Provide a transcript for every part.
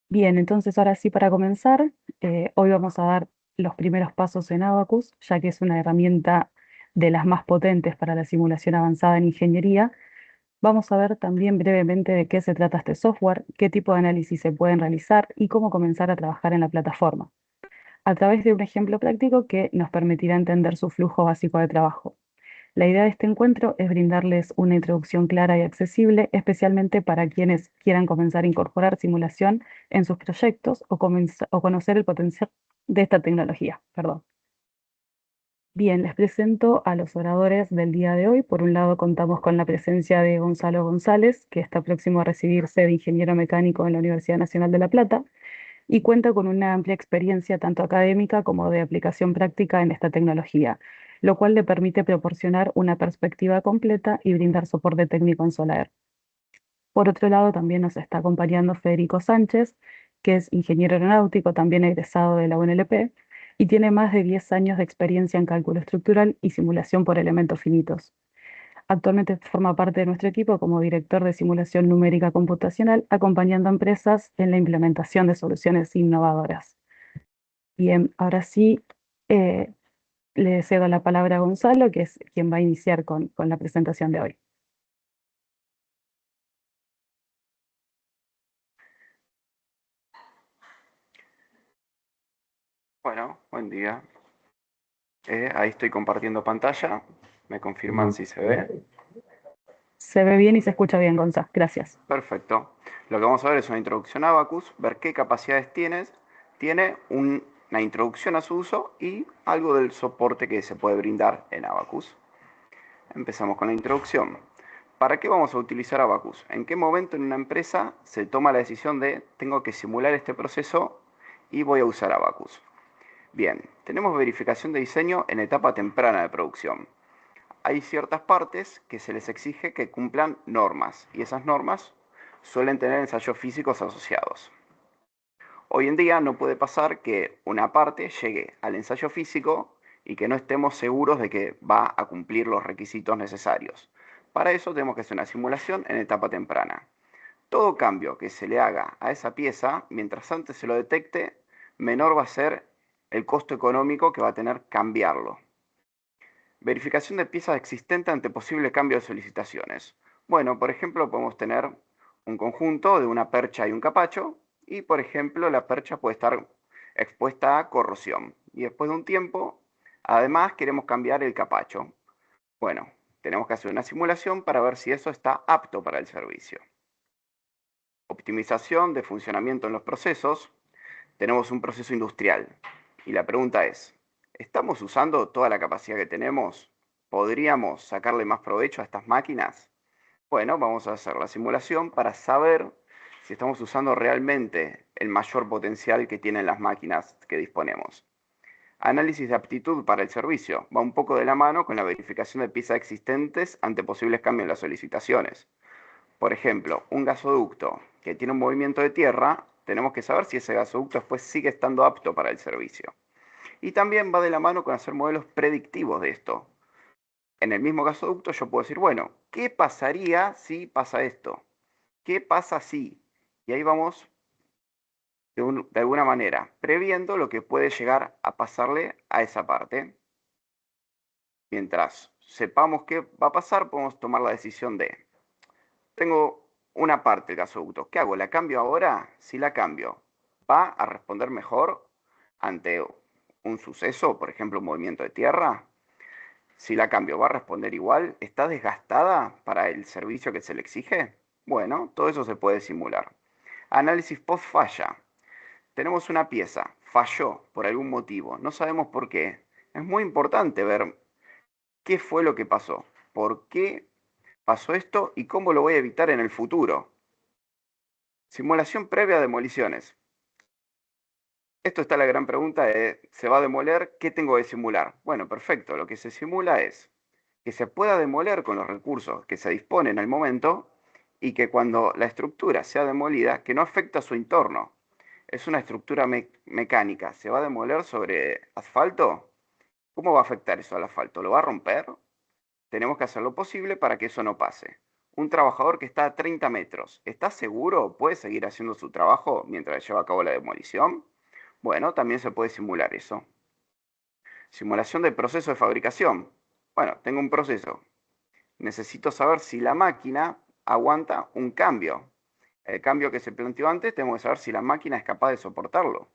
Bien, entonces ahora sí para comenzar, hoy vamos a dar los primeros pasos en Abacus, ya que es una herramienta de las más potentes para la simulación avanzada en ingeniería. Vamos a ver también brevemente de qué se trata este software, qué tipo de análisis se pueden realizar y cómo comenzar a trabajar en la plataforma, a través de un ejemplo práctico que nos permitirá entender su flujo básico de trabajo. La idea de este encuentro es brindarles una introducción clara y accesible, especialmente para quienes quieran comenzar a incorporar simulación en sus proyectos o conocer el potencial de esta tecnología. Perdón. Bien, les presento a los oradores del día de hoy. Por un lado, contamos con la presencia de Gonzalo González, que está próximo a recibirse de ingeniero mecánico en la Universidad Nacional de La Plata y cuenta con una amplia experiencia tanto académica como de aplicación práctica en esta tecnología, lo cual le permite proporcionar una perspectiva completa y brindar soporte técnico en Solar. Por otro lado, también nos está acompañando Federico Sánchez, que es ingeniero aeronáutico, también egresado de la UNLP, y tiene más de 10 años de experiencia en cálculo estructural y simulación por elementos finitos. Actualmente forma parte de nuestro equipo como director de simulación numérica computacional, acompañando a empresas en la implementación de soluciones innovadoras. Bien, ahora sí, eh, le cedo la palabra a Gonzalo, que es quien va a iniciar con la presentación de hoy. Bueno, buen día. Ahí estoy compartiendo pantalla. ¿Me confirman si se ve? Se ve bien y se escucha bien, Gonzalo. Gracias. Perfecto. Lo que vamos a ver es una introducción a Abacus, ver qué capacidades tiene una introducción a su uso y algo del soporte que se puede brindar en Abacus. Empezamos con la introducción. ¿Para qué vamos a utilizar Abacus? ¿En qué momento en una empresa se toma la decisión de tengo que simular este proceso y voy a usar Abacus? Bien, tenemos verificación de diseño en etapa temprana de producción. Hay ciertas partes que se les exige que cumplan normas y esas normas suelen tener ensayos físicos asociados. Hoy en día no puede pasar que una parte llegue al ensayo físico y que no estemos seguros de que va a cumplir los requisitos necesarios. Para eso tenemos que hacer una simulación en etapa temprana. Todo cambio que se le haga a esa pieza, mientras antes se lo detecte, menor va a ser el costo económico que va a tener cambiarlo. Verificación de piezas existentes ante posible cambio de solicitaciones. Bueno, por ejemplo, podemos tener un conjunto de una percha y un capacho, y por ejemplo, la percha puede estar expuesta a corrosión. Y después de un tiempo, además queremos cambiar el capacho. Bueno, tenemos que hacer una simulación para ver si eso está apto para el servicio. Optimización de funcionamiento en los procesos. Tenemos un proceso industrial. Y la pregunta es, ¿estamos usando toda la capacidad que tenemos? ¿Podríamos sacarle más provecho a estas máquinas? Bueno, vamos a hacer la simulación para saber si estamos usando realmente el mayor potencial que tienen las máquinas que disponemos. Análisis de aptitud para el servicio. Va un poco de la mano con la verificación de piezas existentes ante posibles cambios en las solicitaciones. Por ejemplo, un gasoducto que tiene un movimiento de tierra, tenemos que saber si ese gasoducto después sigue estando apto para el servicio. Y también va de la mano con hacer modelos predictivos de esto. En el mismo gasoducto yo puedo decir, bueno, ¿qué pasaría si pasa esto? ¿Qué pasa si? Y ahí vamos de alguna manera previendo lo que puede llegar a pasarle a esa parte. Mientras sepamos qué va a pasar, podemos tomar la decisión de tengo una parte del gasoducto. ¿Qué hago? ¿La cambio ahora? Si la cambio, ¿va a responder mejor ante un suceso, por ejemplo, un movimiento de tierra? Si la cambio, ¿va a responder igual? ¿Está desgastada para el servicio que se le exige? Bueno, todo eso se puede simular. Análisis post falla. Tenemos una pieza, falló por algún motivo, no sabemos por qué. Es muy importante ver qué fue lo que pasó, por qué pasó esto y cómo lo voy a evitar en el futuro. Simulación previa de demoliciones. Esto está la gran pregunta de, ¿se va a demoler? ¿Qué tengo que simular? Bueno, perfecto, lo que se simula es que se pueda demoler con los recursos que se disponen al momento y que cuando la estructura sea demolida, que no afecte a su entorno. Es una estructura mecánica, ¿se va a demoler sobre asfalto? ¿Cómo va a afectar eso al asfalto? ¿Lo va a romper? Tenemos que hacer lo posible para que eso no pase. un trabajador que está a 30 metros, ¿está seguro? ¿Puede seguir haciendo su trabajo mientras lleva a cabo la demolición? Bueno, también se puede simular eso. Simulación del proceso de fabricación. Bueno, tengo un proceso. Necesito saber si la máquina aguanta un cambio. El cambio que se planteó antes, tengo que saber si la máquina es capaz de soportarlo.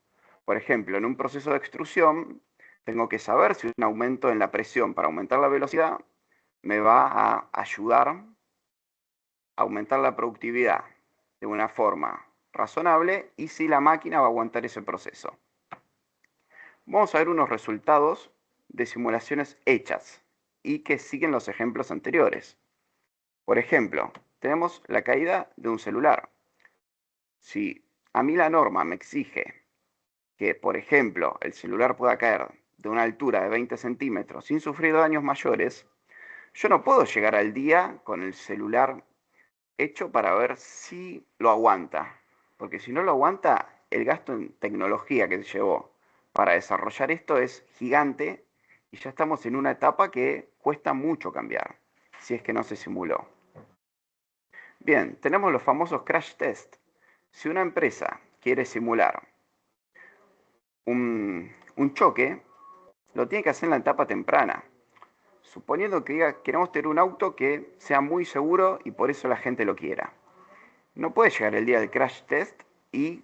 Por ejemplo, en un proceso de extrusión, tengo que saber si un aumento en la presión para aumentar la velocidad me va a ayudar a aumentar la productividad de una forma razonable y si la máquina va a aguantar ese proceso. Vamos a ver unos resultados de simulaciones hechas y que siguen los ejemplos anteriores. Por ejemplo, tenemos la caída de un celular. Si a mí la norma me exige que, por ejemplo, el celular pueda caer de una altura de 20 centímetros sin sufrir daños mayores, yo no puedo llegar al día con el celular hecho para ver si lo aguanta. Porque si no lo aguanta, el gasto en tecnología que se llevó para desarrollar esto es gigante y ya estamos en una etapa que cuesta mucho cambiar, si es que no se simuló. Bien, tenemos los famosos crash test. Si una empresa quiere simular un choque, lo tiene que hacer en la etapa temprana. Suponiendo que queremos tener un auto que sea muy seguro y por eso la gente lo quiera. No puede llegar el día del crash test y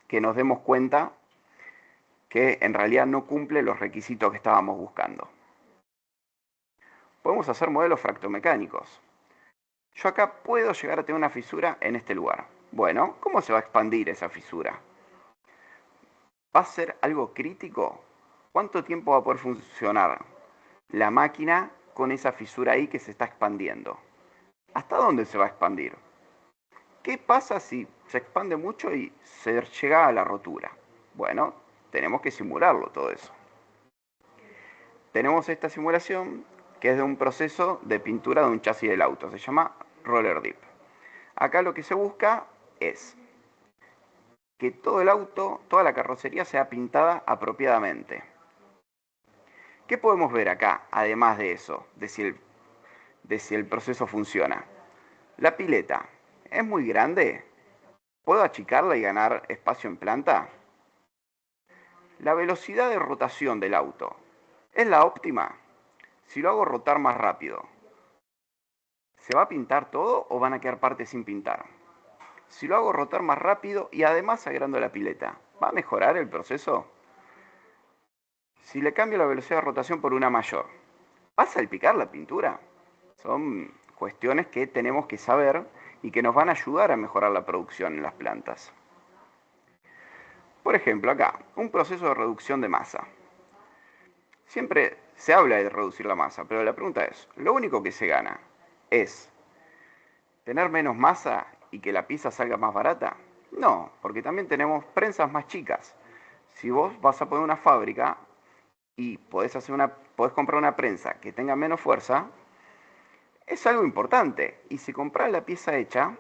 que nos demos cuenta que en realidad no cumple los requisitos que estábamos buscando. Podemos hacer modelos fractomecánicos. Yo acá puedo llegar a tener una fisura en este lugar. Bueno, ¿cómo se va a expandir esa fisura? ¿Va a ser algo crítico? ¿Cuánto tiempo va a poder funcionar la máquina con esa fisura ahí que se está expandiendo? ¿Hasta dónde se va a expandir? ¿Qué pasa si se expande mucho y se llega a la rotura? Bueno, tenemos que simularlo todo eso. Tenemos esta simulación que es de un proceso de pintura de un chasis del auto. Se llama roller dip. Acá lo que se busca es que todo el auto, toda la carrocería sea pintada apropiadamente. ¿Qué podemos ver acá, además de eso, de si el proceso funciona? La pileta, ¿es muy grande? ¿Puedo achicarla y ganar espacio en planta? La velocidad de rotación del auto, ¿es la óptima? Si lo hago rotar más rápido, ¿se va a pintar todo o van a quedar partes sin pintar? Si lo hago rotar más rápido y además agrando la pileta, ¿va a mejorar el proceso? Si le cambio la velocidad de rotación por una mayor, ¿va a salpicar la pintura? Son cuestiones que tenemos que saber y que nos van a ayudar a mejorar la producción en las plantas. Por ejemplo, acá, un proceso de reducción de masa. Siempre se habla de reducir la masa, pero la pregunta es, ¿lo único que se gana es tener menos masa y que la pieza salga más barata? No, porque también tenemos prensas más chicas. Si vos vas a poner una fábrica y podés comprar una prensa que tenga menos fuerza, es algo importante. Y si compras la pieza hecha,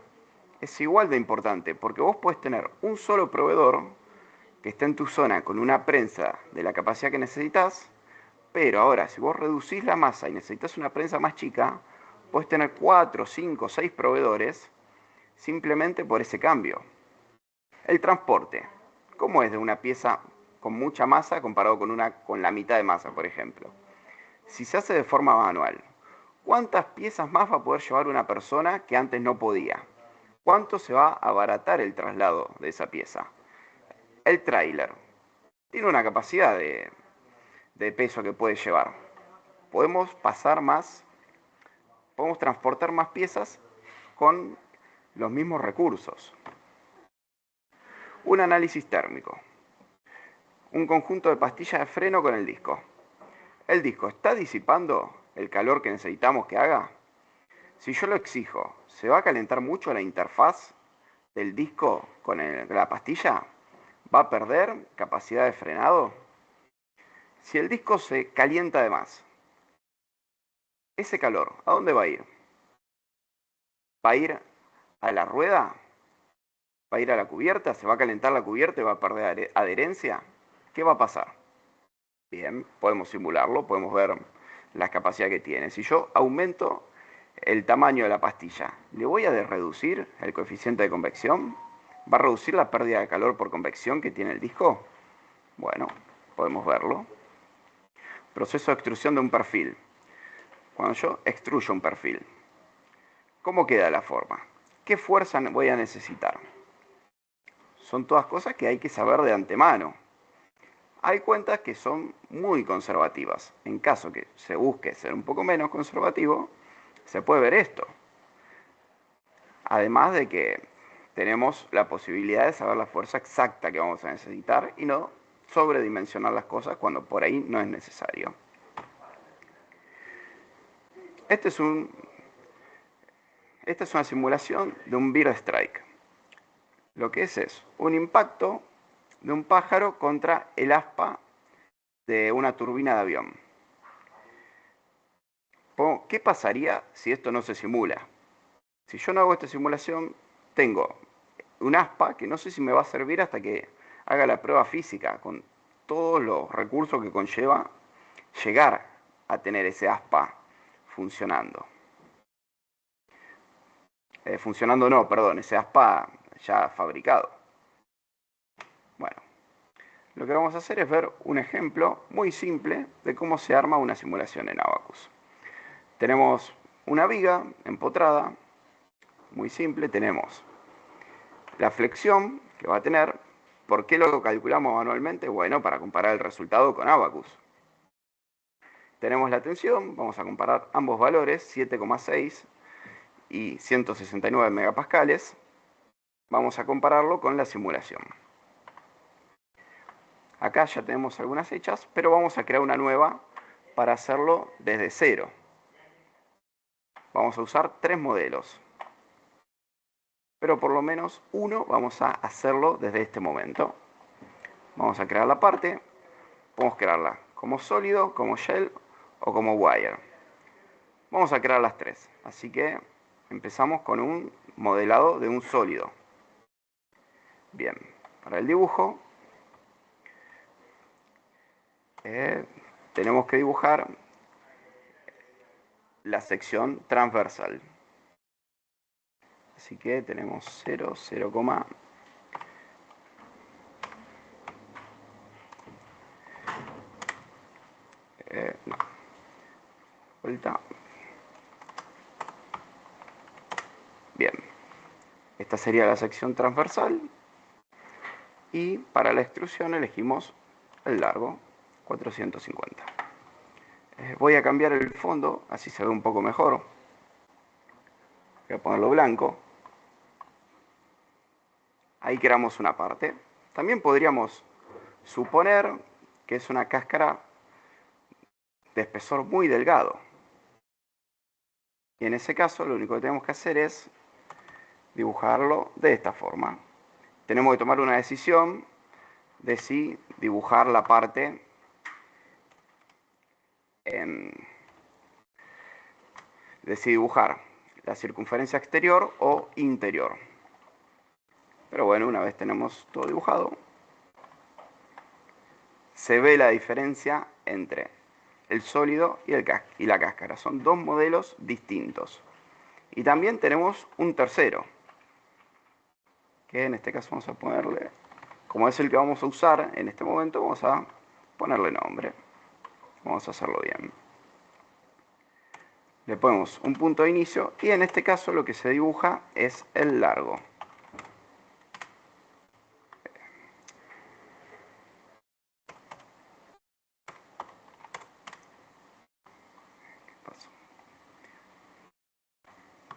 es igual de importante, porque vos podés tener un solo proveedor que esté en tu zona con una prensa de la capacidad que necesitas, pero ahora si vos reducís la masa y necesitas una prensa más chica, podés tener 4, 5, 6 proveedores simplemente por ese cambio. El transporte. ¿Cómo es de una pieza con mucha masa comparado con una con la mitad de masa, por ejemplo? Si se hace de forma manual, ¿cuántas piezas más va a poder llevar una persona que antes no podía? ¿Cuánto se va a abaratar el traslado de esa pieza? El tráiler tiene una capacidad de peso que puede llevar. Podemos pasar más, podemos transportar más piezas con los mismos recursos. Un análisis térmico. Un conjunto de pastillas de freno con el disco. ¿El disco está disipando el calor que necesitamos que haga? Si yo lo exijo, ¿se va a calentar mucho la interfaz del disco con la pastilla? ¿Va a perder capacidad de frenado? Si el disco se calienta de más, ese calor, ¿a dónde va a ir? ¿Va a ir a la rueda? ¿Va a ir a la cubierta? ¿Se va a calentar la cubierta y va a perder adherencia? ¿Qué va a pasar? Bien, podemos simularlo, podemos ver la capacidad que tiene. Si yo aumento el tamaño de la pastilla. ¿Le voy a reducir el coeficiente de convección? ¿Va a reducir la pérdida de calor por convección que tiene el disco? Bueno, podemos verlo. Proceso de extrusión de un perfil. Cuando yo extruyo un perfil, ¿cómo queda la forma? ¿Qué fuerza voy a necesitar? Son todas cosas que hay que saber de antemano. Hay cuentas que son muy conservativas. En caso que se busque ser un poco menos conservativo, se puede ver esto. Además de que tenemos la posibilidad de saber la fuerza exacta que vamos a necesitar y no sobredimensionar las cosas cuando por ahí no es necesario. Esta es una simulación de un bird strike. Lo que es un impacto de un pájaro contra el aspa de una turbina de avión. ¿Qué pasaría si esto no se simula? Si yo no hago esta simulación, tengo un aspa que no sé si me va a servir hasta que haga la prueba física, con todos los recursos que conlleva llegar a tener ese aspa funcionando. Funcionando no, perdón, ese aspa ya fabricado. Bueno, lo que vamos a hacer es ver un ejemplo muy simple de cómo se arma una simulación en Abaqus. Tenemos una viga empotrada, muy simple, tenemos la flexión que va a tener. ¿Por qué lo calculamos manualmente? Bueno, para comparar el resultado con Abaqus. Tenemos la tensión, vamos a comparar ambos valores, 7,6 y 169 megapascales. Vamos a compararlo con la simulación. Acá ya tenemos algunas hechas, pero vamos a crear una nueva para hacerlo desde cero. Vamos a usar 3 modelos, pero por lo menos uno vamos a hacerlo desde este momento. Vamos a crear la parte, podemos crearla como sólido, como shell o como wire. Vamos a crear las 3, así que empezamos con un modelado de un sólido. Bien, para el dibujo tenemos que dibujar la sección transversal. Así que tenemos 0, 0, no, vuelta. Bien, esta sería la sección transversal y para la extrusión elegimos el largo, 450. Voy a cambiar el fondo, así se ve un poco mejor. Voy a ponerlo blanco. Ahí creamos una parte. También podríamos suponer que es una cáscara de espesor muy delgado. Y en ese caso lo único que tenemos que hacer es dibujarlo de esta forma. Tenemos que tomar una decisión de si dibujar la parte de si dibujar la circunferencia exterior o interior. Pero bueno, una vez tenemos todo dibujado, se ve la diferencia entre el sólido y la cáscara. Son dos modelos distintos. Y también tenemos un tercero, que en este caso vamos a ponerle, como es el que vamos a usar en este momento, vamos a ponerle nombre. Vamos a hacerlo bien. Le ponemos un punto de inicio y en este caso lo que se dibuja es el largo.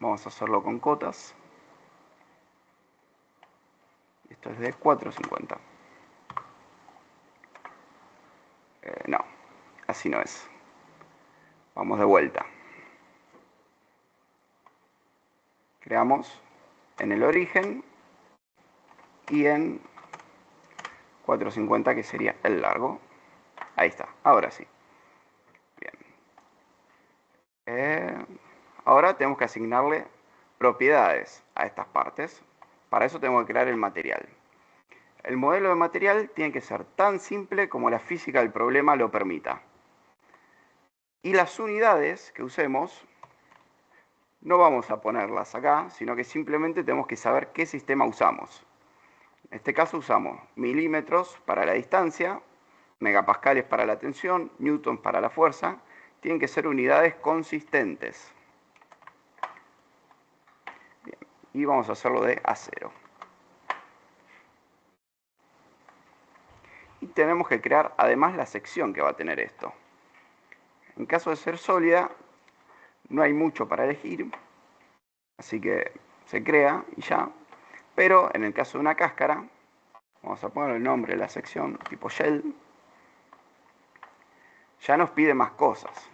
Vamos a hacerlo con cotas. Esto es de 450. No, así no es. Vamos de vuelta. Creamos en el origen y en 450 que sería el largo. Ahí está, ahora sí. Bien. Ahora tenemos que asignarle propiedades a estas partes. Para eso tenemos que crear el material. El modelo de material tiene que ser tan simple como la física del problema lo permita. Y las unidades que usemos No vamos a ponerlas acá, sino que simplemente tenemos que saber qué sistema usamos. En este caso usamos milímetros para la distancia, megapascales para la tensión, newtons para la fuerza. Tienen que ser unidades consistentes. Bien. Y vamos a hacerlo de acero. Y tenemos que crear además la sección que va a tener esto. En caso de ser sólida, no hay mucho para elegir, así que se crea y ya. Pero en el caso de una cáscara, vamos a poner el nombre de la sección tipo shell, ya nos pide más cosas.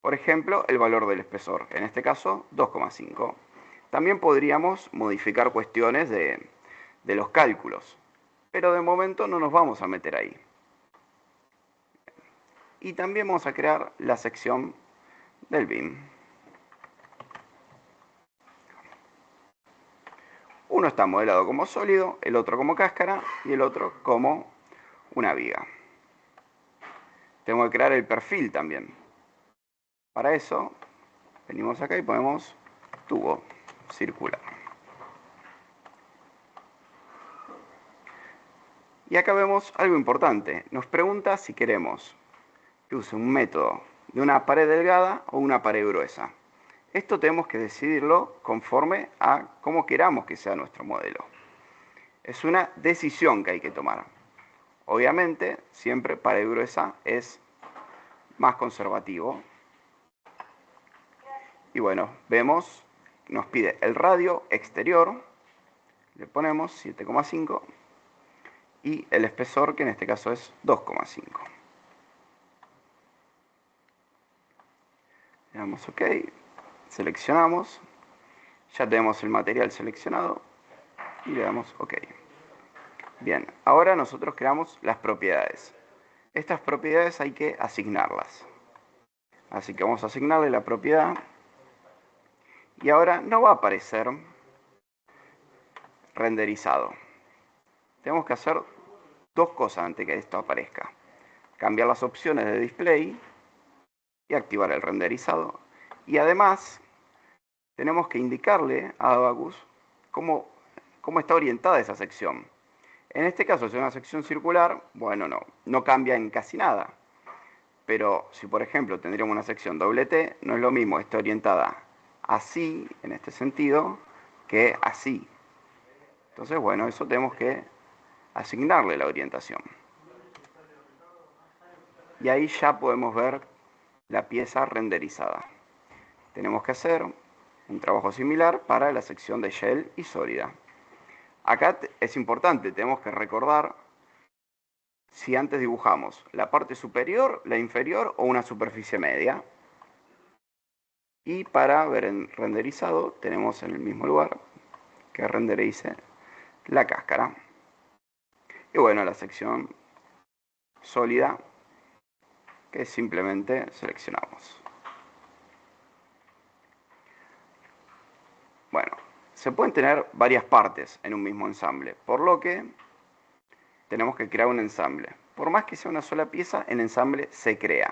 Por ejemplo, el valor del espesor, en este caso 2,5. También podríamos modificar cuestiones de los cálculos, pero de momento no nos vamos a meter ahí. Y también vamos a crear la sección del BIM. Uno está modelado como sólido, el otro como cáscara y el otro como una viga. Tengo que crear el perfil también. Para eso, venimos acá y ponemos tubo circular. Y acá vemos algo importante. Nos pregunta si queremos que use un método de una pared delgada o una pared gruesa. Esto tenemos que decidirlo conforme a cómo queramos que sea nuestro modelo. Es una decisión que hay que tomar. Obviamente, siempre pared gruesa es más conservativo. Y bueno, vemos, nos pide el radio exterior, le ponemos 7,5 y el espesor, que en este caso es 2,5. Le damos OK, seleccionamos, ya tenemos el material seleccionado y le damos OK. Bien, ahora nosotros creamos las propiedades. Estas propiedades hay que asignarlas. Así que vamos a asignarle la propiedad y ahora no va a aparecer renderizado. Tenemos que hacer dos cosas antes que esto aparezca. Cambiar las opciones de display y activar el renderizado. Y además tenemos que indicarle a Abaqus cómo está orientada esa sección. En este caso, si es una sección circular, bueno, no cambia en casi nada. Pero si por ejemplo tendríamos una sección doble T, no es lo mismo, está orientada así, en este sentido, que así. Entonces, bueno, eso tenemos que asignarle la orientación. Y ahí ya podemos ver la pieza renderizada. Tenemos que hacer un trabajo similar para la sección de shell y sólida. Acá es importante, tenemos que recordar si antes dibujamos la parte superior, la inferior o una superficie media. Y para ver el renderizado tenemos en el mismo lugar que renderice la cáscara. Y bueno, la sección sólida que simplemente seleccionamos. Bueno, se pueden tener varias partes en un mismo ensamble, por lo que tenemos que crear un ensamble. Por más que sea una sola pieza, el ensamble se crea.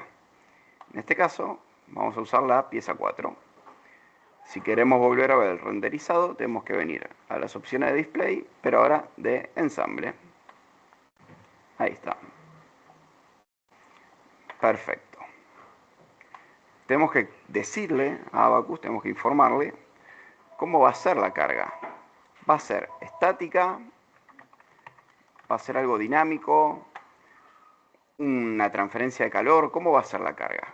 En este caso, vamos a usar la pieza 4. Si queremos volver a ver el renderizado, tenemos que venir a las opciones de display, pero ahora de ensamble. Ahí está. Perfecto. Tenemos que decirle a Abaqus, tenemos que informarle cómo va a ser la carga. Va a ser estática, va a ser algo dinámico, una transferencia de calor, ¿cómo va a ser la carga?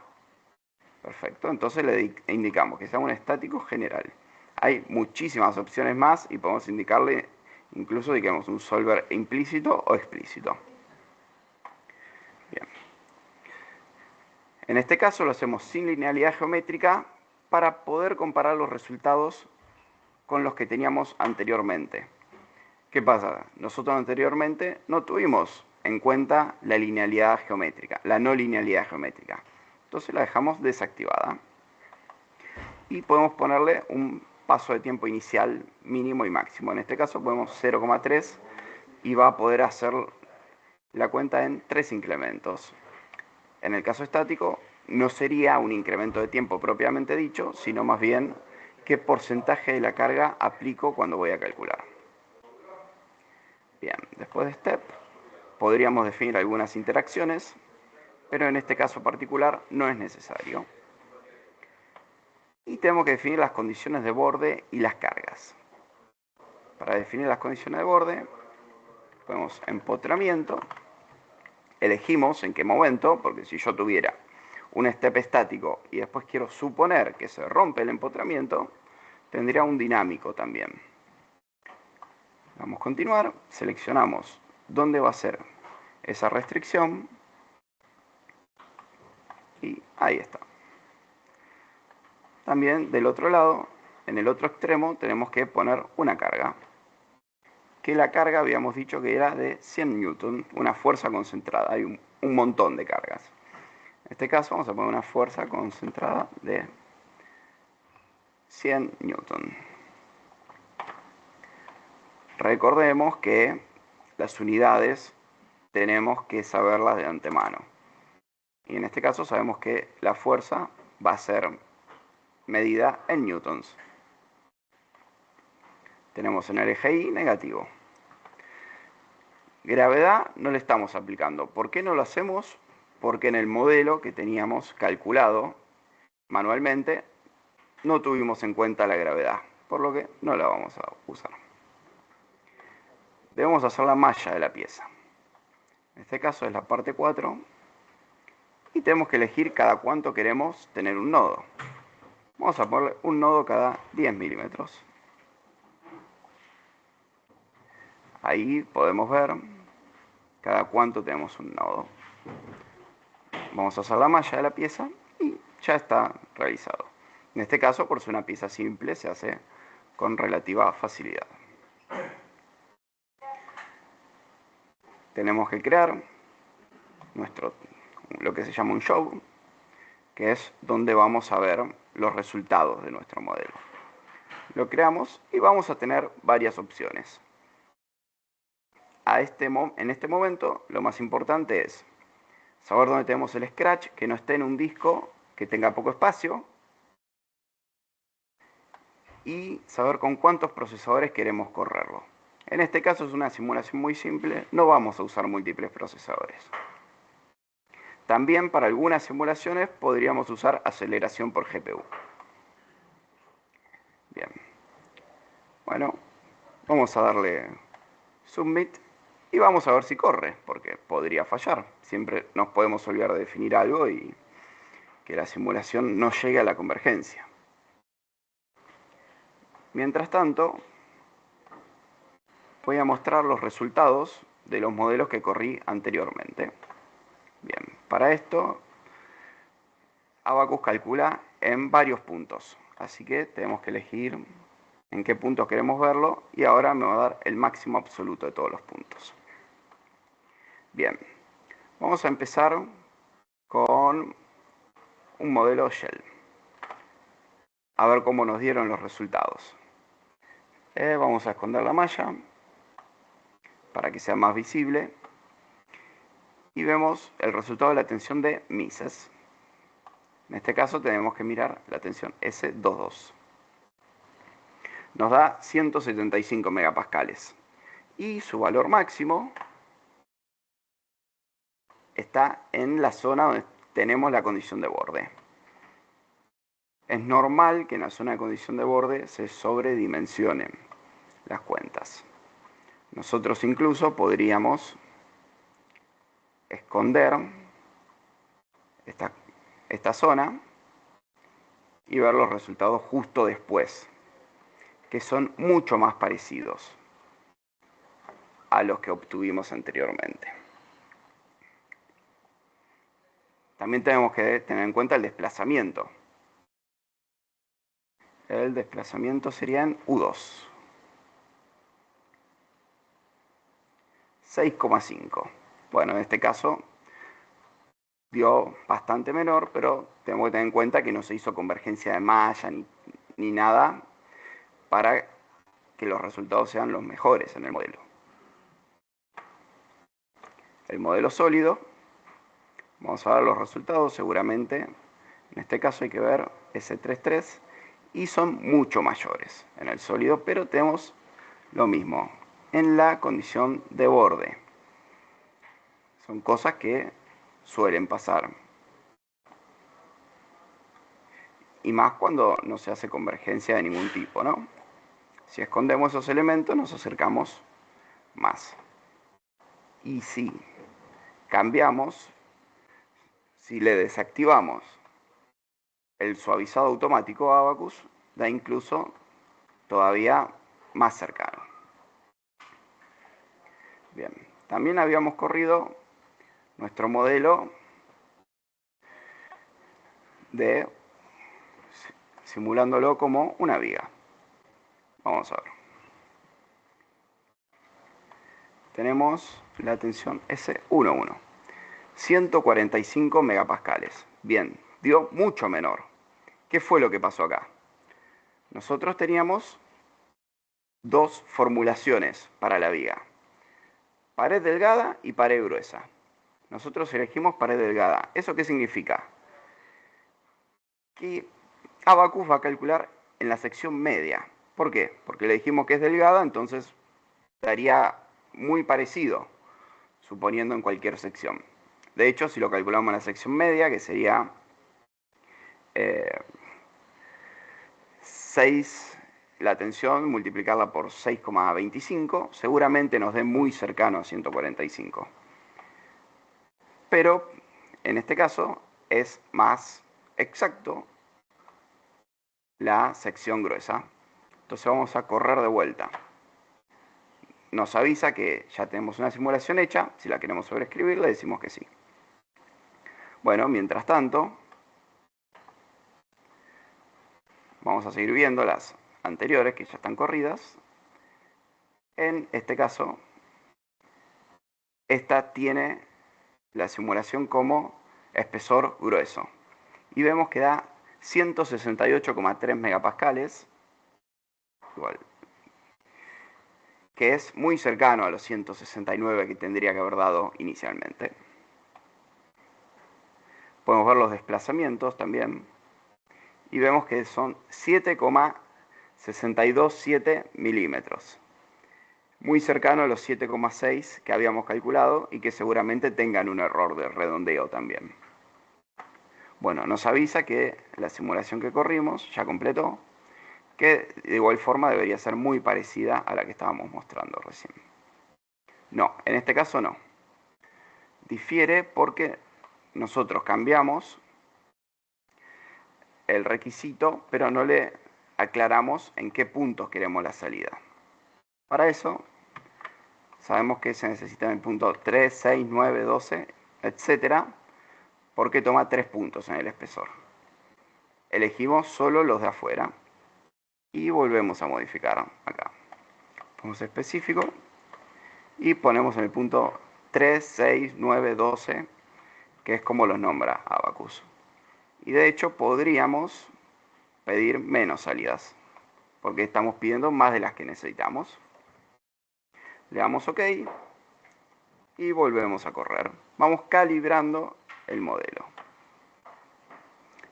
Perfecto, entonces le indicamos que sea un estático general. Hay muchísimas opciones más y podemos indicarle incluso, digamos, un solver implícito o explícito. Bien. En este caso lo hacemos sin linealidad geométrica para poder comparar los resultados con los que teníamos anteriormente. ¿Qué pasa? Nosotros anteriormente no tuvimos en cuenta la linealidad geométrica, la no linealidad geométrica. Entonces la dejamos desactivada. Y podemos ponerle un paso de tiempo inicial mínimo y máximo. En este caso ponemos 0,3 y va a poder hacer la cuenta en 3 incrementos. En el caso estático no sería un incremento de tiempo propiamente dicho, sino más bien qué porcentaje de la carga aplico cuando voy a calcular. Bien, después de step podríamos definir algunas interacciones, pero en este caso particular no es necesario. Y tenemos que definir las condiciones de borde y las cargas. Para definir las condiciones de borde, ponemos empotramiento, elegimos en qué momento, porque si yo tuviera un step estático y después quiero suponer que se rompe el empotramiento, tendría un dinámico también. Vamos a continuar, seleccionamos dónde va a ser esa restricción y ahí está. También del otro lado, en el otro extremo, tenemos que poner una carga. Que la carga habíamos dicho que era de 100 newton, una fuerza concentrada. Hay un montón de cargas. En este caso vamos a poner una fuerza concentrada de 100 newton. Recordemos que las unidades tenemos que saberlas de antemano. Y en este caso sabemos que la fuerza va a ser medida en newtons. Tenemos en el eje Y negativo. Gravedad no le estamos aplicando. ¿Por qué no lo hacemos? Porque en el modelo que teníamos calculado manualmente no tuvimos en cuenta la gravedad, por lo que no la vamos a usar. Debemos hacer la malla de la pieza. En este caso es la parte 4 y tenemos que elegir cada cuánto queremos tener un nodo. Vamos a ponerle un nodo cada 10 milímetros. Ahí podemos ver cada cuánto tenemos un nodo. Vamos a hacer la malla de la pieza y ya está realizado. En este caso, por ser una pieza simple, se hace con relativa facilidad. Tenemos que crear lo que se llama un show, que es donde vamos a ver los resultados de nuestro modelo. Lo creamos y vamos a tener varias opciones. En este momento, lo más importante es saber dónde tenemos el scratch, que no esté en un disco que tenga poco espacio, y saber con cuántos procesadores queremos correrlo. En este caso es una simulación muy simple, no vamos a usar múltiples procesadores. También para algunas simulaciones podríamos usar aceleración por GPU. Bien. Bueno, vamos a darle Submit y vamos a ver si corre, porque podría fallar. Siempre nos podemos olvidar de definir algo y que la simulación no llegue a la convergencia. Mientras tanto, voy a mostrar los resultados de los modelos que corrí anteriormente. Bien, para esto, Abaqus calcula en varios puntos, así que tenemos que elegir en qué puntos queremos verlo y ahora me va a dar el máximo absoluto de todos los puntos. Bien, vamos a empezar con un modelo Shell. A ver cómo nos dieron los resultados. Vamos a esconder la malla para que sea más visible. Y vemos el resultado de la tensión de Mises. En este caso tenemos que mirar la tensión S22. Nos da 175 megapascales. Y su valor máximo está en la zona donde tenemos la condición de borde. Es normal que en la zona de condición de borde se sobredimensionen las cuentas. Nosotros incluso podríamos esconder esta zona y ver los resultados justo después, que son mucho más parecidos a los que obtuvimos anteriormente. También tenemos que tener en cuenta el desplazamiento. El desplazamiento sería en U2. 6,5. Bueno, en este caso dio bastante menor, pero tenemos que tener en cuenta que no se hizo convergencia de malla ni nada para que los resultados sean los mejores en el modelo. El modelo sólido, vamos a ver los resultados seguramente. En este caso hay que ver S33 y son mucho mayores en el sólido, pero tenemos lo mismo en la condición de borde. Son cosas que suelen pasar. Y más cuando no se hace convergencia de ningún tipo, ¿no? Si escondemos esos elementos, nos acercamos más. Y si cambiamos, si le desactivamos el suavizado automático Abaqus, da incluso todavía más cercano. Bien, también habíamos corrido nuestro modelo de simulándolo como una viga. Vamos a ver. Tenemos la tensión S11, 145 megapascales. Bien, dio mucho menor. ¿Qué fue lo que pasó acá? Nosotros teníamos dos formulaciones para la viga. Pared delgada y pared gruesa. Nosotros elegimos pared delgada. ¿Eso qué significa? Que Abaqus va a calcular en la sección media. ¿Por qué? Porque le dijimos que es delgada, entonces daría muy parecido, suponiendo en cualquier sección. De hecho, si lo calculamos en la sección media, que sería 6, la tensión, multiplicarla por 6,25, seguramente nos dé muy cercano a 145. Pero en este caso es más exacto la sección gruesa. Entonces vamos a correr de vuelta. Nos avisa que ya tenemos una simulación hecha. Si la queremos sobreescribir, le decimos que sí. Bueno, mientras tanto, vamos a seguir viendo las anteriores que ya están corridas. En este caso, esta tiene la simulación como espesor grueso. Y vemos que da 168,3 megapascales. Igual, que es muy cercano a los 169 que tendría que haber dado inicialmente. Podemos ver los desplazamientos también. Y vemos que son 7,627 milímetros. Muy cercano a los 7,6 que habíamos calculado y que seguramente tengan un error de redondeo también. Bueno, nos avisa que la simulación que corrimos ya completó, que de igual forma debería ser muy parecida a la que estábamos mostrando recién. No, en este caso no. Difiere porque nosotros cambiamos el requisito, pero no le aclaramos en qué puntos queremos la salida. Para eso, sabemos que se necesita en el punto 3, 6, 9, 12, etc., porque toma 3 puntos en el espesor. Elegimos solo los de afuera y volvemos a modificar acá. Ponemos específico y ponemos en el punto 3, 6, 9, 12, que es como los nombra Abaqus. Y de hecho podríamos pedir menos salidas, porque estamos pidiendo más de las que necesitamos. Le damos OK y volvemos a correr. Vamos calibrando el modelo.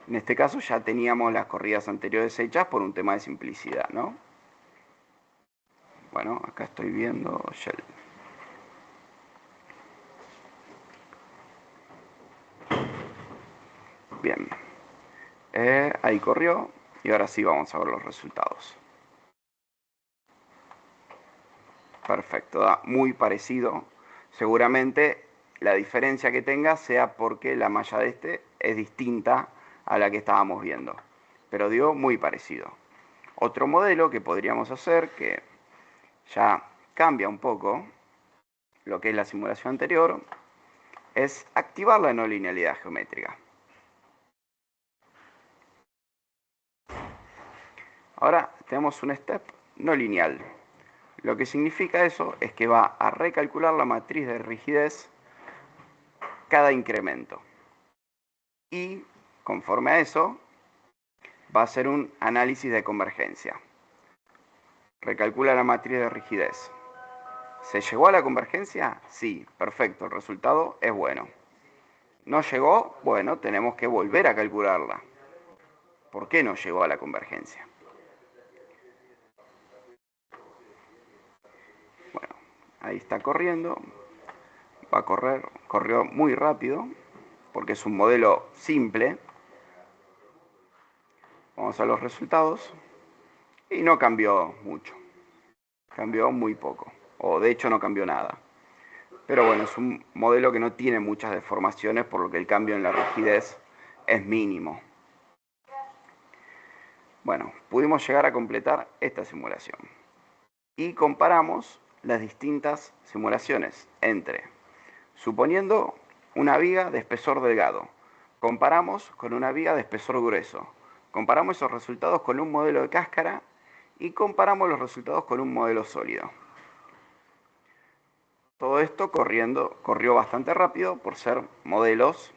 En este caso ya teníamos las corridas anteriores hechas por un tema de simplicidad, ¿no? Bueno, acá estoy viendo Shell. Bien. Ahí corrió y ahora sí vamos a ver los resultados. Perfecto, da muy parecido. Seguramente la diferencia que tenga sea porque la malla de este es distinta a la que estábamos viendo. Pero dio muy parecido. Otro modelo que podríamos hacer, que ya cambia un poco lo que es la simulación anterior, es activar la no linealidad geométrica. Ahora tenemos un step no lineal. Lo que significa eso es que va a recalcular la matriz de rigidez cada incremento. Y conforme a eso, va a hacer un análisis de convergencia. Recalcula la matriz de rigidez. ¿Se llegó a la convergencia? Sí, perfecto, el resultado es bueno. ¿No llegó? Bueno, tenemos que volver a calcularla. ¿Por qué no llegó a la convergencia? Ahí está corriendo. Va a correr, corrió muy rápido, porque es un modelo simple. Vamos a los resultados. Y no cambió mucho. Cambió muy poco. O de hecho no cambió nada. Pero bueno, es un modelo que no tiene muchas deformaciones, por lo que el cambio en la rigidez es mínimo. Bueno, pudimos llegar a completar esta simulación. Y comparamos las distintas simulaciones entre, suponiendo una viga de espesor delgado, comparamos con una viga de espesor grueso, comparamos esos resultados con un modelo de cáscara y comparamos los resultados con un modelo sólido. Todo esto corrió bastante rápido por ser modelos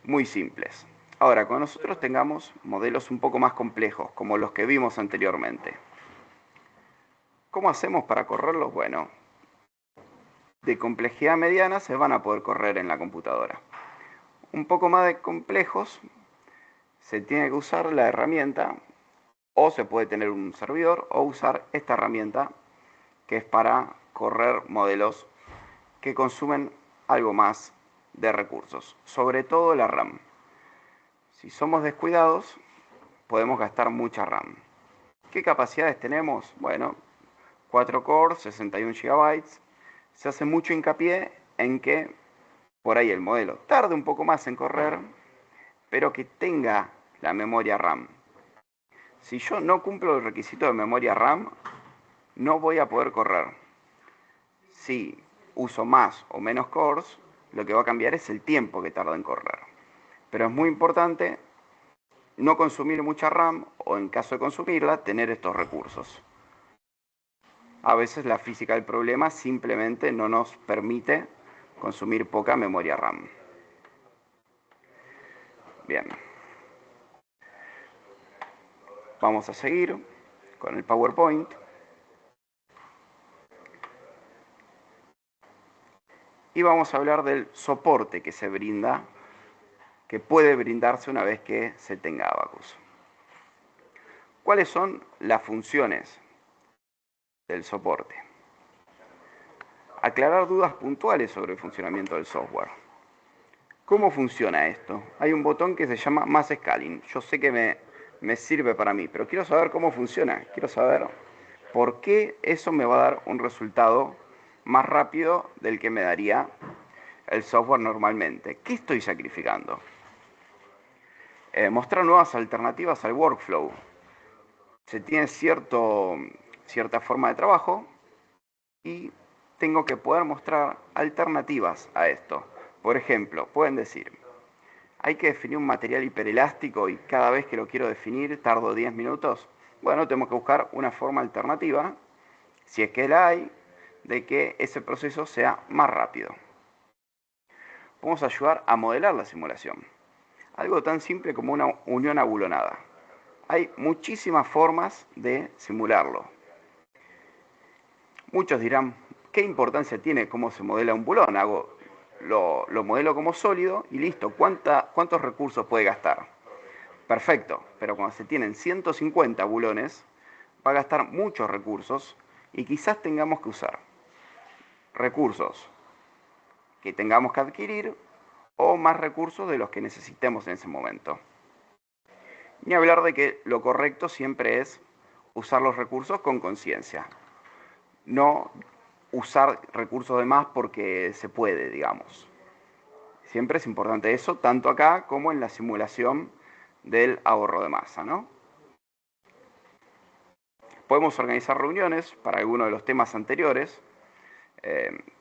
muy simples. Ahora, cuando nosotros tengamos modelos un poco más complejos, como los que vimos anteriormente, ¿cómo hacemos para correrlos? Bueno, de complejidad mediana se van a poder correr en la computadora. Un poco más de complejos, se tiene que usar la herramienta, o se puede tener un servidor, o usar esta herramienta que es para correr modelos que consumen algo más de recursos, sobre todo la RAM. Si somos descuidados, podemos gastar mucha RAM. ¿Qué capacidades tenemos? Bueno, 4 cores, 61 GB. Se hace mucho hincapié en que por ahí el modelo tarde un poco más en correr, pero que tenga la memoria RAM. Si yo no cumplo el requisito de memoria RAM, no voy a poder correr. Si uso más o menos cores, lo que va a cambiar es el tiempo que tarda en correr. Pero es muy importante no consumir mucha RAM o, en caso de consumirla, tener estos recursos. A veces la física del problema simplemente no nos permite consumir poca memoria RAM. Bien. Vamos a seguir con el PowerPoint. Y vamos a hablar del soporte que se brinda, que puede brindarse una vez que se tenga Abacus. ¿Cuáles son las funciones del soporte? Aclarar dudas puntuales sobre el funcionamiento del software. ¿Cómo funciona esto? Hay un botón que se llama Mass Scaling. Yo sé que me sirve para mí, pero quiero saber cómo funciona. Quiero saber por qué eso me va a dar un resultado más rápido del que me daría el software normalmente. ¿Qué estoy sacrificando? Mostrar nuevas alternativas al workflow. Se tiene cierta forma de trabajo y tengo que poder mostrar alternativas a esto. Por ejemplo, pueden decir, hay que definir un material hiperelástico y cada vez que lo quiero definir tardo 10 minutos. Bueno, tenemos que buscar una forma alternativa, si es que la hay, de que ese proceso sea más rápido. Vamos a ayudar a modelar la simulación. Algo tan simple como una unión abulonada. Hay muchísimas formas de simularlo. Muchos dirán, ¿qué importancia tiene cómo se modela un bulón? Lo modelo como sólido y listo. ¿Cuántos recursos puede gastar? Perfecto, pero cuando se tienen 150 bulones, va a gastar muchos recursos y quizás tengamos que usar recursos que tengamos que adquirir o más recursos de los que necesitemos en ese momento. Ni hablar de que lo correcto siempre es usar los recursos con conciencia. No usar recursos de más porque se puede, digamos. Siempre es importante eso, tanto acá como en la simulación del ahorro de masa, ¿no? Podemos organizar reuniones para alguno de los temas anteriores.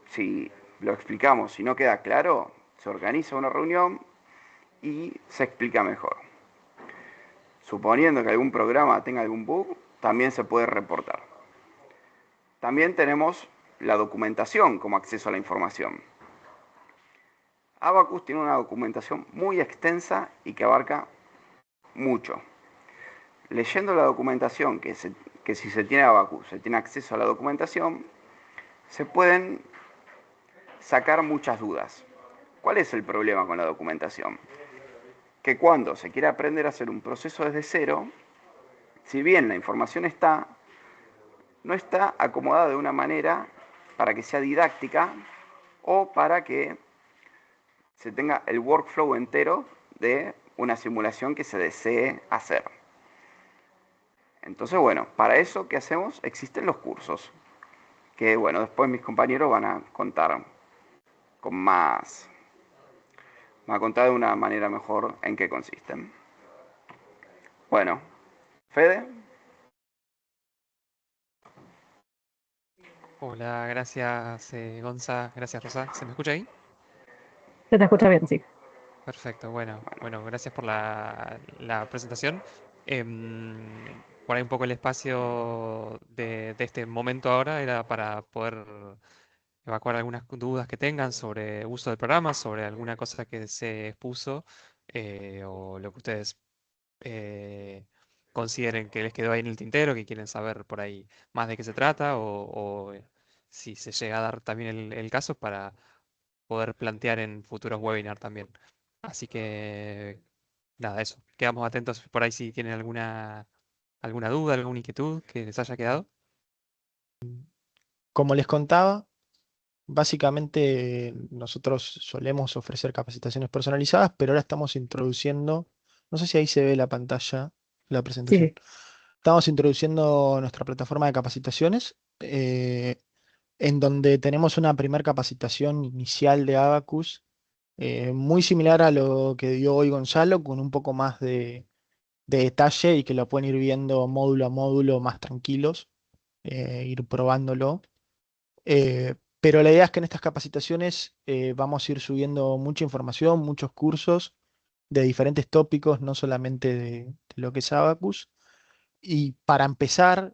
Si lo explicamos, si no queda claro, se organiza una reunión y se explica mejor. Suponiendo que algún programa tenga algún bug, también se puede reportar. También tenemos la documentación como acceso a la información. Abacus tiene una documentación muy extensa y que abarca mucho. Leyendo la documentación, que si se tiene Abacus, se tiene acceso a la documentación, se pueden sacar muchas dudas. ¿Cuál es el problema con la documentación? Que cuando se quiere aprender a hacer un proceso desde cero, si bien la información está, no está acomodada de una manera para que sea didáctica o para que se tenga el workflow entero de una simulación que se desee hacer. Entonces, bueno, para eso, ¿qué hacemos? Existen los cursos, que bueno, después mis compañeros van a contar con más, van a contar de una manera mejor en qué consisten. Bueno, Fede. Hola, gracias Gonza, gracias Rosa. ¿Se me escucha ahí? Se te escucha bien, sí. Perfecto, bueno, gracias por la presentación. Por ahí un poco el espacio de este momento ahora era para poder evacuar algunas dudas que tengan sobre uso del programa, sobre alguna cosa que se expuso o lo que ustedes eh, consideren que les quedó ahí en el tintero, que quieren saber por ahí más de qué se trata o si se llega a dar también el caso para poder plantear en futuros webinars también. Así que nada, eso. Quedamos atentos por ahí si tienen alguna duda, alguna inquietud que les haya quedado. Como les contaba, básicamente nosotros solemos ofrecer capacitaciones personalizadas, pero ahora estamos introduciendo, no sé si ahí se ve la pantalla, la Sí, presentación. sí. Estamos introduciendo nuestra plataforma de capacitaciones, en donde tenemos una primera capacitación inicial de Abacus, muy similar a lo que dio hoy Gonzalo, con un poco más de detalle y que lo pueden ir viendo módulo a módulo más tranquilos, ir probándolo. Pero la idea es que en estas capacitaciones vamos a ir subiendo mucha información, muchos cursos de diferentes tópicos, no solamente de lo que es Abacus. Y para empezar,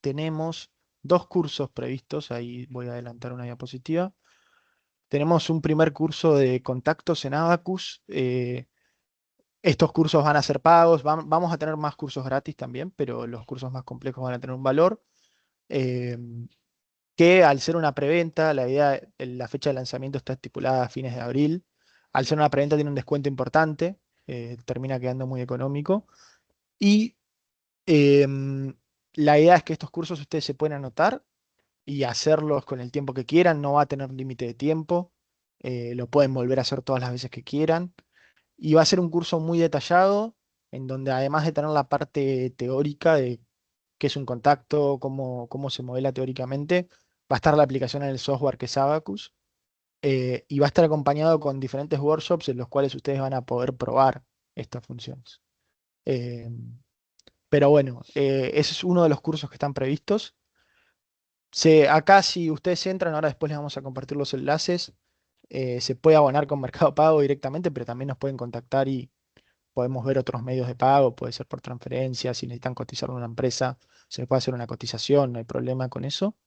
tenemos dos cursos previstos, ahí voy a adelantar una diapositiva. Tenemos un primer curso de contactos en Abacus. Estos cursos van a ser pagos, vamos a tener más cursos gratis también, pero los cursos más complejos van a tener un valor. Eh, que al ser una preventa, la idea, la fecha de lanzamiento está estipulada a fines de abril. Al ser una preventa tiene un descuento importante, termina quedando muy económico. Y em, la idea es que estos cursos ustedes se pueden anotar y hacerlos con el tiempo que quieran, no va a tener límite de tiempo, lo pueden volver a hacer todas las veces que quieran. Y va a ser un curso muy detallado, en donde además de tener la parte teórica de qué es un contacto, cómo se modela teóricamente, va a estar la aplicación en el software que es Abacus, y va a estar acompañado con diferentes workshops en los cuales ustedes van a poder probar estas funciones. Eh, pero bueno, ese es uno de los cursos que están previstos. Acá si ustedes entran, ahora después les vamos a compartir los enlaces, se puede abonar con Mercado Pago directamente, pero también nos pueden contactar y podemos ver otros medios de pago, puede ser por transferencia, si necesitan cotizar en una empresa, se les puede hacer una cotización, no hay problema con eso.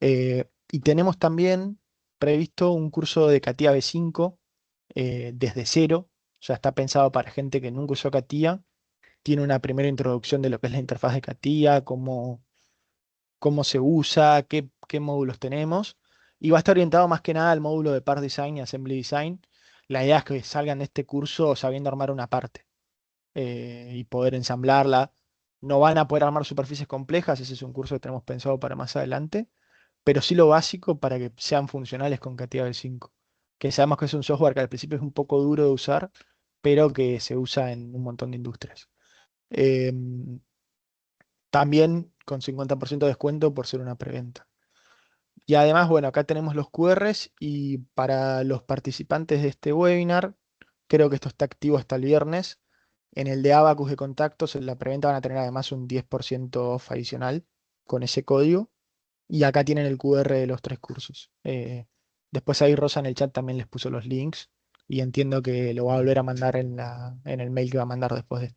Y tenemos también previsto un curso de CATIA V5 desde cero, o sea, está pensado para gente que nunca usó CATIA, tiene una primera introducción de lo que es la interfaz de CATIA, cómo se usa, qué módulos tenemos, y va a estar orientado más que nada al módulo de Part Design y Assembly Design. La idea es que salgan de este curso sabiendo armar una parte y poder ensamblarla. No van a poder armar superficies complejas, ese es un curso que tenemos pensado para más adelante, pero sí lo básico para que sean funcionales con CATIA V5, que sabemos que es un software que al principio es un poco duro de usar, pero que se usa en un montón de industrias. Em, También con 50% de descuento por ser una preventa. Y además, bueno, acá tenemos los QRs y para los participantes de este webinar, creo que esto está activo hasta el viernes. En el de Abacus de contactos, en la preventa van a tener además un 10% off adicional con ese código. Y acá tienen el QR de los tres cursos. Después ahí Rosa en el chat también les puso los links y entiendo que lo va a volver a mandar en el mail que va a mandar después de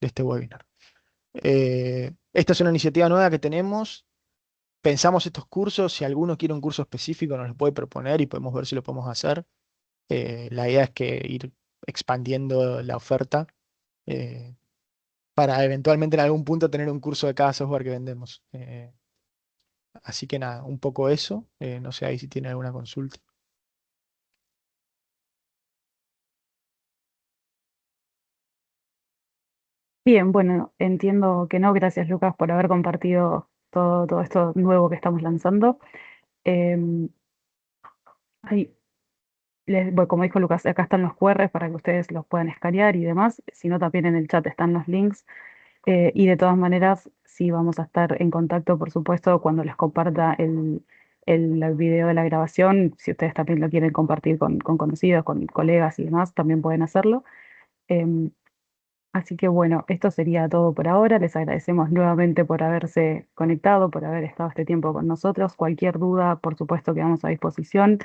este webinar. Esta es una iniciativa nueva que tenemos. Pensamos estos cursos, si alguno quiere un curso específico nos lo puede proponer y podemos ver si lo podemos hacer. La idea es que ir expandiendo la oferta eh, para eventualmente en algún punto tener un curso de cada software que vendemos. Así que nada, un poco eso. No sé ahí si tiene alguna consulta. Bien, bueno, entiendo que no. Gracias, Lucas, por haber compartido todo esto nuevo que estamos lanzando. Em, ahí bueno, como dijo Lucas, acá están los QRs para que ustedes los puedan escanear y demás. Si no, también en el chat están los links. Y de todas maneras, sí vamos a estar en contacto, por supuesto, cuando les comparta el video de la grabación. Si ustedes también lo quieren compartir con conocidos, con colegas y demás, también pueden hacerlo. Em, Así que bueno, esto sería todo por ahora. Les agradecemos nuevamente por haberse conectado, por haber estado este tiempo con nosotros. Cualquier duda, por supuesto, quedamos a disposición.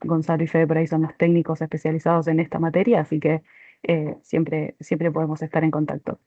Gonzalo y Fede por ahí son los técnicos especializados en esta materia, así que siempre podemos estar en contacto.